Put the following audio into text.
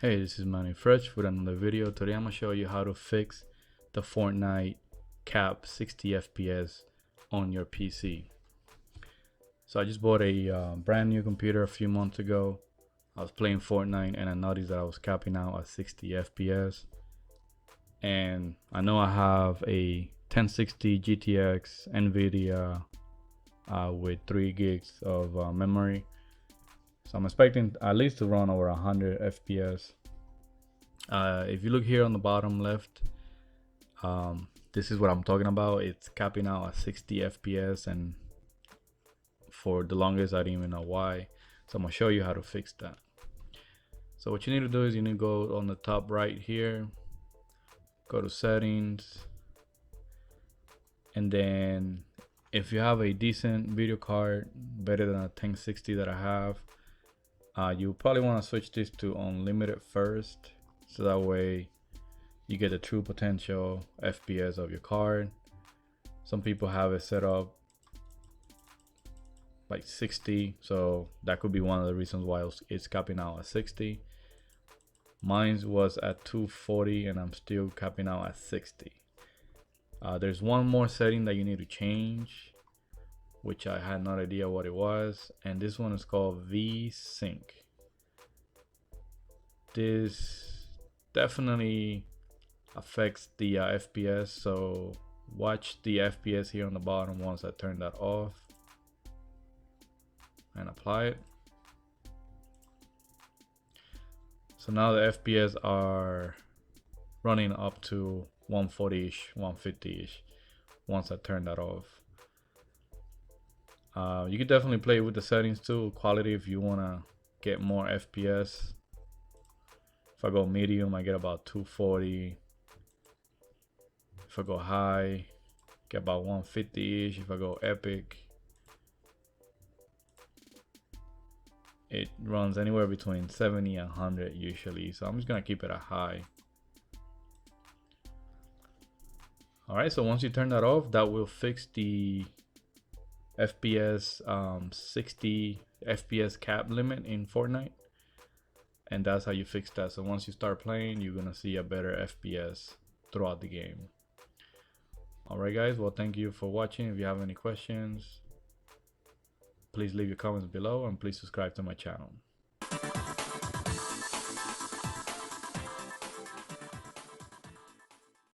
Hey, this is Manny Fresh with another video. Today I'm gonna show you how to fix the Fortnite cap 60 FPS on your PC. So I just bought a brand new computer a few months ago. I was playing Fortnite and I noticed that I was capping out at 60 FPS. And I know I have a 1060 GTX NVIDIA with 3 gigs of memory. So I'm expecting at least to run over 100 FPS. If you look here on the bottom left, this is what I'm talking about. It's capping out at 60 FPS, and for the longest I didn't even know why. So I'm gonna show you how to fix that. So what you need to do is you need to go on the top right here, go to settings, and then if you have a decent video card, better than a 1060 that I have, you probably want to switch this to unlimited first, so that way you get the true potential FPS of your card. Some people have it set up like 60, so that could be one of the reasons why it's capping out at 60. Mine was at 240 and I'm still capping out at 60. There's one more setting that you need to change, which I had no idea what it was, and this one is called VSync. This definitely affects the FPS, so watch the FPS here on the bottom once I turn that off and apply it. So now the FPS are running up to 140-ish, 150-ish once I turn that off. You could definitely play with the settings too, quality, if you want to get more FPS. If I go medium, I get about 240. If I go high, get about 150-ish. If I go epic, it runs anywhere between 70 and 100 usually. So I'm just gonna keep it at high. Alright, so once you turn that off, that will fix the FPS 60 FPS cap limit in Fortnite. And that's how you fix that. So once you start playing, you're gonna see a better FPS throughout the game. Alright guys, well, thank you for watching. If you have any questions, please leave your comments below and please subscribe to my channel.